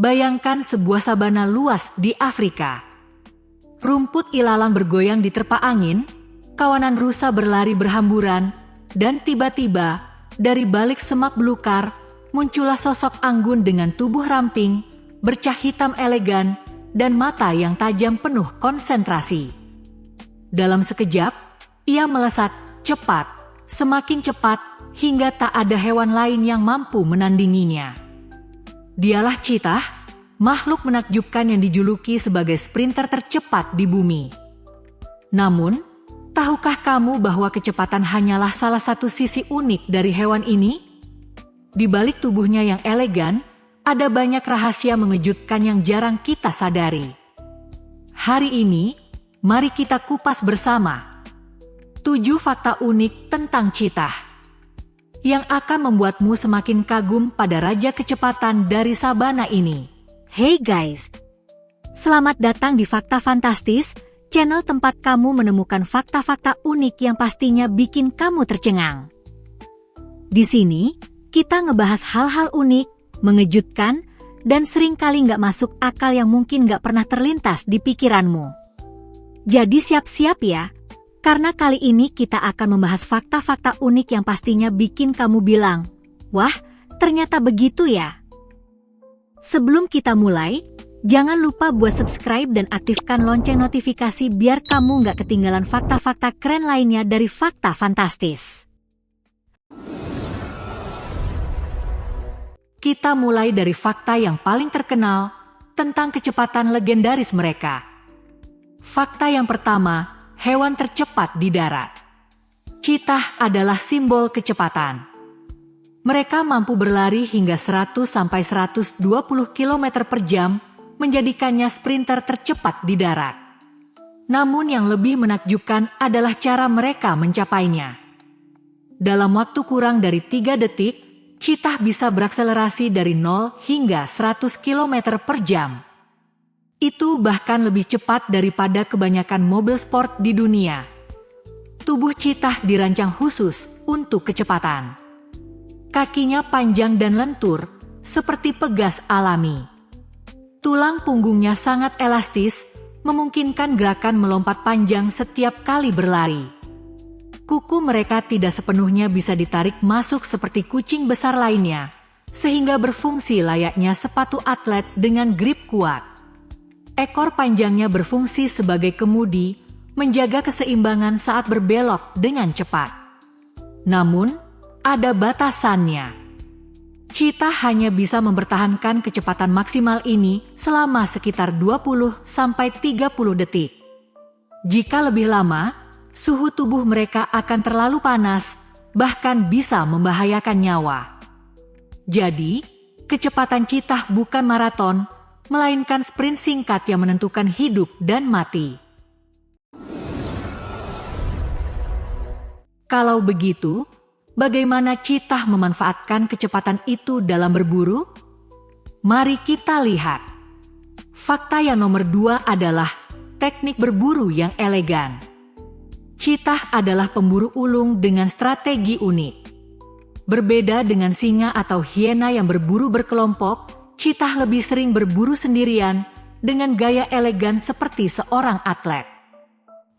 Bayangkan sebuah sabana luas di Afrika. Rumput ilalang bergoyang di terpa angin, kawanan rusa berlari berhamburan, dan tiba-tiba, dari balik semak belukar, muncullah sosok anggun dengan tubuh ramping, bercah hitam elegan, dan mata yang tajam penuh konsentrasi. Dalam sekejap, ia melesat cepat, semakin cepat, hingga tak ada hewan lain yang mampu menandinginya. Dialah cheetah, makhluk menakjubkan yang dijuluki sebagai sprinter tercepat di bumi. Namun, tahukah kamu bahwa kecepatan hanyalah salah satu sisi unik dari hewan ini? Di balik tubuhnya yang elegan, ada banyak rahasia mengejutkan yang jarang kita sadari. Hari ini, mari kita kupas bersama 7 fakta unik tentang cheetah yang akan membuatmu semakin kagum pada raja kecepatan dari sabana ini. Hey guys, selamat datang di Fakta Fantastis, channel tempat kamu menemukan fakta-fakta unik yang pastinya bikin kamu tercengang. Di sini, kita ngebahas hal-hal unik, mengejutkan, dan seringkali nggak masuk akal yang mungkin nggak pernah terlintas di pikiranmu. Jadi siap-siap ya, karena kali ini kita akan membahas fakta-fakta unik yang pastinya bikin kamu bilang, wah, ternyata begitu ya. Sebelum kita mulai, jangan lupa buat subscribe dan aktifkan lonceng notifikasi biar kamu nggak ketinggalan fakta-fakta keren lainnya dari Fakta Fantastis. Kita mulai dari fakta yang paling terkenal tentang kecepatan legendaris mereka. Fakta yang pertama, hewan tercepat di darat. Cheetah adalah simbol kecepatan. Mereka mampu berlari hingga 100-120 km per jam, menjadikannya sprinter tercepat di darat. Namun yang lebih menakjubkan adalah cara mereka mencapainya. Dalam waktu kurang dari 3 detik, cheetah bisa berakselerasi dari 0 hingga 100 km per jam. Itu bahkan lebih cepat daripada kebanyakan mobil sport di dunia. Tubuh cheetah dirancang khusus untuk kecepatan. Kakinya panjang dan lentur, seperti pegas alami. Tulang punggungnya sangat elastis, memungkinkan gerakan melompat panjang setiap kali berlari. Kuku mereka tidak sepenuhnya bisa ditarik masuk seperti kucing besar lainnya, sehingga berfungsi layaknya sepatu atlet dengan grip kuat. Ekor panjangnya berfungsi sebagai kemudi, menjaga keseimbangan saat berbelok dengan cepat. Namun, ada batasannya. Cheetah hanya bisa mempertahankan kecepatan maksimal ini selama sekitar 20-30 detik. Jika lebih lama, suhu tubuh mereka akan terlalu panas, bahkan bisa membahayakan nyawa. Jadi, kecepatan cheetah bukan maraton, melainkan sprint singkat yang menentukan hidup dan mati. Kalau begitu, bagaimana cheetah memanfaatkan kecepatan itu dalam berburu? Mari kita lihat. Fakta yang nomor 2 adalah teknik berburu yang elegan. Cheetah adalah pemburu ulung dengan strategi unik. Berbeda dengan singa atau hiena yang berburu berkelompok, cheetah lebih sering berburu sendirian dengan gaya elegan seperti seorang atlet.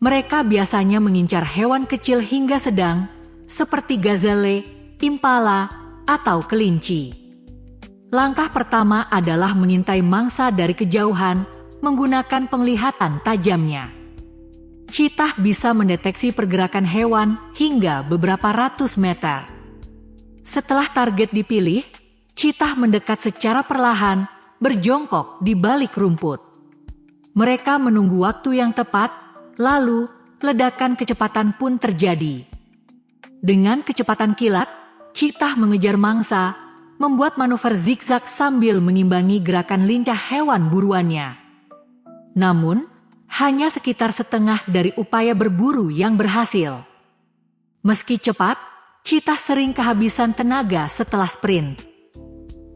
Mereka biasanya mengincar hewan kecil hingga sedang, seperti gazelle, impala, atau kelinci. Langkah pertama adalah mengintai mangsa dari kejauhan menggunakan penglihatan tajamnya. Cheetah bisa mendeteksi pergerakan hewan hingga beberapa ratus meter. Setelah target dipilih, cheetah mendekat secara perlahan, berjongkok di balik rumput. Mereka menunggu waktu yang tepat, lalu ledakan kecepatan pun terjadi. Dengan kecepatan kilat, cheetah mengejar mangsa, membuat manuver zigzag sambil mengimbangi gerakan lincah hewan buruannya. Namun, hanya sekitar setengah dari upaya berburu yang berhasil. Meski cepat, cheetah sering kehabisan tenaga setelah sprint.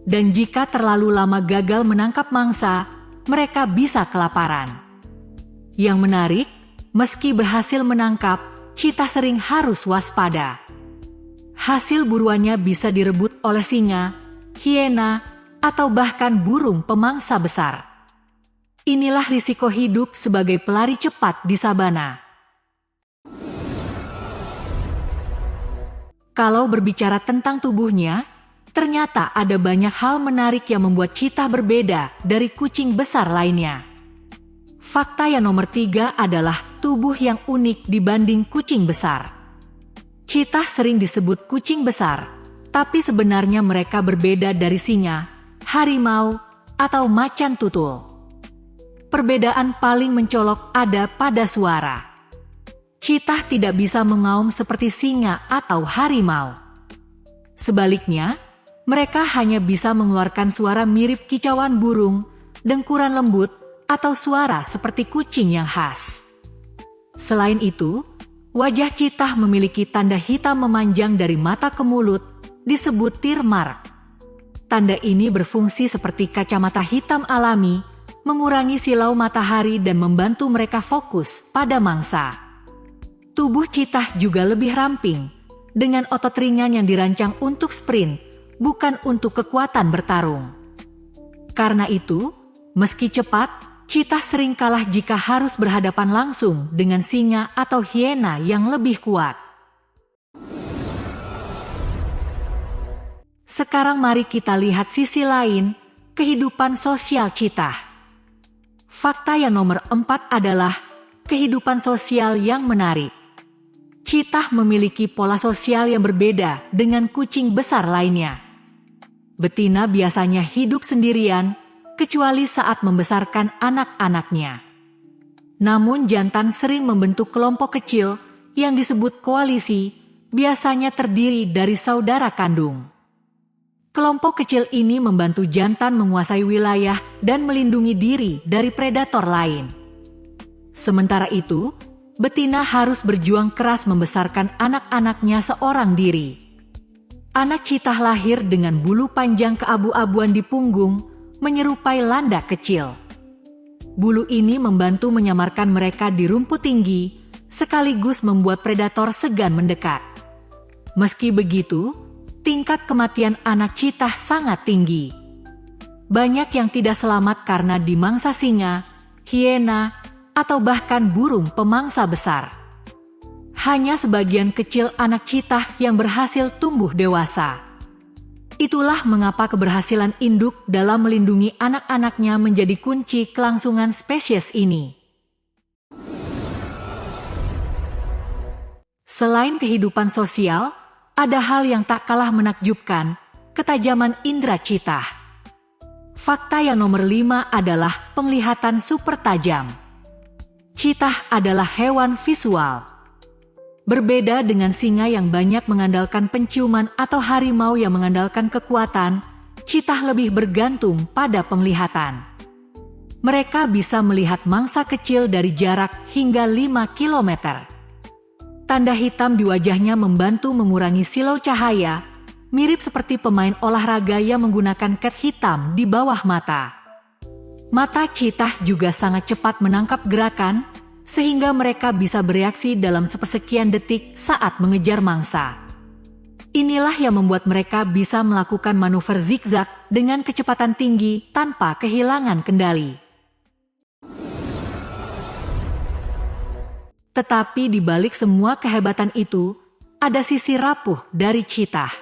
Dan jika terlalu lama gagal menangkap mangsa, mereka bisa kelaparan. Yang menarik, meski berhasil menangkap, cheetah sering harus waspada. Hasil buruannya bisa direbut oleh singa, hiena, atau bahkan burung pemangsa besar. Inilah risiko hidup sebagai pelari cepat di sabana. Kalau berbicara tentang tubuhnya, ternyata ada banyak hal menarik yang membuat cheetah berbeda dari kucing besar lainnya. Fakta yang nomor 3 adalah tubuh yang unik dibanding kucing besar. Cheetah sering disebut kucing besar, tapi sebenarnya mereka berbeda dari singa, harimau, atau macan tutul. Perbedaan paling mencolok ada pada suara. Cheetah tidak bisa mengaum seperti singa atau harimau. Sebaliknya, mereka hanya bisa mengeluarkan suara mirip kicauan burung, dengkuran lembut, atau suara seperti kucing yang khas. Selain itu, wajah cheetah memiliki tanda hitam memanjang dari mata ke mulut, disebut tear mark. Tanda ini berfungsi seperti kacamata hitam alami, mengurangi silau matahari dan membantu mereka fokus pada mangsa. Tubuh cheetah juga lebih ramping, dengan otot ringan yang dirancang untuk sprint, bukan untuk kekuatan bertarung. Karena itu, meski cepat, cheetah sering kalah jika harus berhadapan langsung dengan singa atau hiena yang lebih kuat. Sekarang mari kita lihat sisi lain, kehidupan sosial cheetah. Fakta yang nomor 4 adalah kehidupan sosial yang menarik. Cheetah memiliki pola sosial yang berbeda dengan kucing besar lainnya. Betina biasanya hidup sendirian, kecuali saat membesarkan anak-anaknya. Namun jantan sering membentuk kelompok kecil yang disebut koalisi, biasanya terdiri dari saudara kandung. Kelompok kecil ini membantu jantan menguasai wilayah dan melindungi diri dari predator lain. Sementara itu, betina harus berjuang keras membesarkan anak-anaknya seorang diri. Anak cheetah lahir dengan bulu panjang keabu-abuan di punggung, menyerupai landak kecil. Bulu ini membantu menyamarkan mereka di rumput tinggi, sekaligus membuat predator segan mendekat. Meski begitu, tingkat kematian anak cheetah sangat tinggi. Banyak yang tidak selamat karena dimangsa singa, hiena, atau bahkan burung pemangsa besar. Hanya sebagian kecil anak cheetah yang berhasil tumbuh dewasa. Itulah mengapa keberhasilan induk dalam melindungi anak-anaknya menjadi kunci kelangsungan spesies ini. Selain kehidupan sosial, ada hal yang tak kalah menakjubkan, ketajaman indera cheetah. Fakta yang nomor 5 adalah penglihatan super tajam. Cheetah adalah hewan visual. Berbeda dengan singa yang banyak mengandalkan penciuman atau harimau yang mengandalkan kekuatan, cheetah lebih bergantung pada penglihatan. Mereka bisa melihat mangsa kecil dari jarak hingga 5 km. Tanda hitam di wajahnya membantu mengurangi silau cahaya, mirip seperti pemain olahraga yang menggunakan cat hitam di bawah mata. Mata cheetah juga sangat cepat menangkap gerakan, sehingga mereka bisa bereaksi dalam sepersekian detik saat mengejar mangsa. Inilah yang membuat mereka bisa melakukan manuver zigzag dengan kecepatan tinggi tanpa kehilangan kendali. Tetapi di balik semua kehebatan itu, ada sisi rapuh dari cheetah.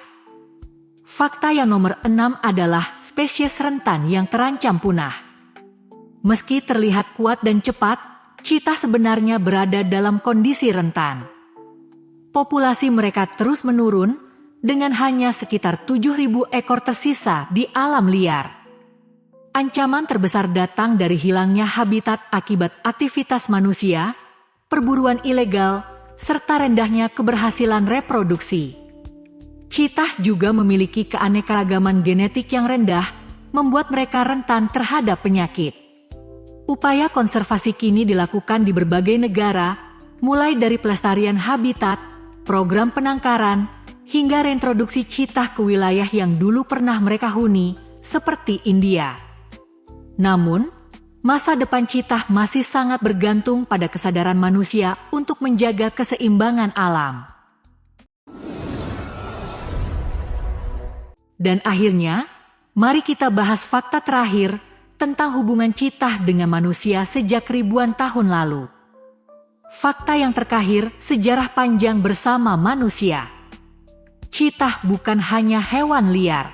Fakta yang nomor 6 adalah spesies rentan yang terancam punah. Meski terlihat kuat dan cepat, cheetah sebenarnya berada dalam kondisi rentan. Populasi mereka terus menurun, dengan hanya sekitar 7.000 ekor tersisa di alam liar. Ancaman terbesar datang dari hilangnya habitat akibat aktivitas manusia, perburuan ilegal, serta rendahnya keberhasilan reproduksi. Cheetah juga memiliki keanekaragaman genetik yang rendah, membuat mereka rentan terhadap penyakit. Upaya konservasi kini dilakukan di berbagai negara, mulai dari pelestarian habitat, program penangkaran, hingga reintroduksi cheetah ke wilayah yang dulu pernah mereka huni, seperti India. Namun, masa depan cheetah masih sangat bergantung pada kesadaran manusia untuk menjaga keseimbangan alam. Dan akhirnya, mari kita bahas fakta terakhir tentang hubungan citah dengan manusia sejak ribuan tahun lalu. Fakta yang terakhir, sejarah panjang bersama manusia. Citah bukan hanya hewan liar.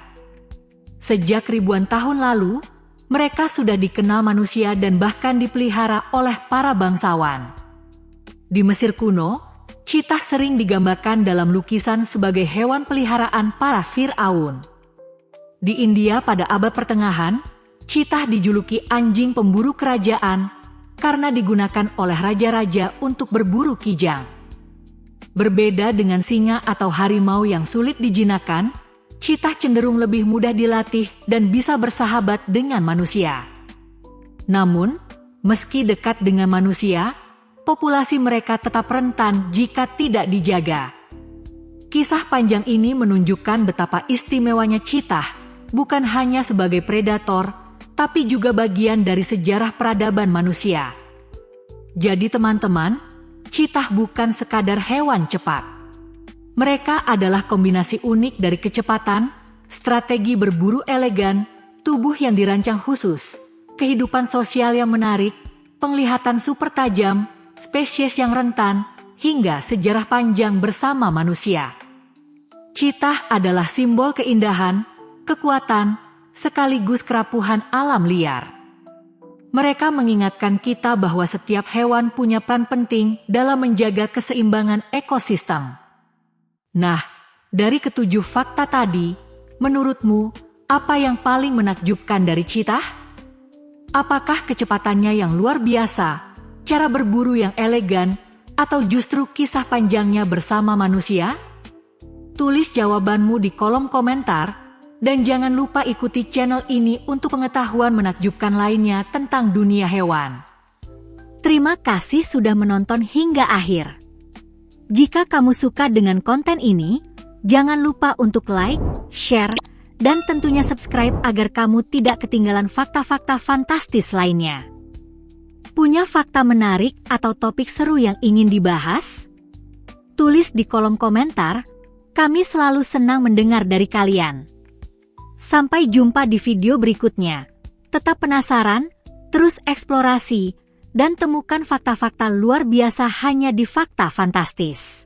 Sejak ribuan tahun lalu, mereka sudah dikenal manusia dan bahkan dipelihara oleh para bangsawan. Di Mesir kuno, citah sering digambarkan dalam lukisan sebagai hewan peliharaan para Fir'aun. Di India pada abad pertengahan, citah dijuluki anjing pemburu kerajaan karena digunakan oleh raja-raja untuk berburu kijang. Berbeda dengan singa atau harimau yang sulit dijinakkan, citah cenderung lebih mudah dilatih dan bisa bersahabat dengan manusia. Namun, meski dekat dengan manusia, populasi mereka tetap rentan jika tidak dijaga. Kisah panjang ini menunjukkan betapa istimewanya citah bukan hanya sebagai predator, tapi juga bagian dari sejarah peradaban manusia. Jadi teman-teman, citah bukan sekadar hewan cepat. Mereka adalah kombinasi unik dari kecepatan, strategi berburu elegan, tubuh yang dirancang khusus, kehidupan sosial yang menarik, penglihatan super tajam, spesies yang rentan, hingga sejarah panjang bersama manusia. Citah adalah simbol keindahan, kekuatan, sekaligus kerapuhan alam liar. Mereka mengingatkan kita bahwa setiap hewan punya peran penting dalam menjaga keseimbangan ekosistem. Nah, dari ketujuh fakta tadi, menurutmu, apa yang paling menakjubkan dari citah? Apakah kecepatannya yang luar biasa, cara berburu yang elegan, atau justru kisah panjangnya bersama manusia? Tulis jawabanmu di kolom komentar. Dan jangan lupa ikuti channel ini untuk pengetahuan menakjubkan lainnya tentang dunia hewan. Terima kasih sudah menonton hingga akhir. Jika kamu suka dengan konten ini, jangan lupa untuk like, share, dan tentunya subscribe agar kamu tidak ketinggalan fakta-fakta fantastis lainnya. Punya fakta menarik atau topik seru yang ingin dibahas? Tulis di kolom komentar, kami selalu senang mendengar dari kalian. Sampai jumpa di video berikutnya. Tetap penasaran, terus eksplorasi, dan temukan fakta-fakta luar biasa hanya di Fakta Fantastis.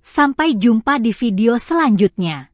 Sampai jumpa di video selanjutnya.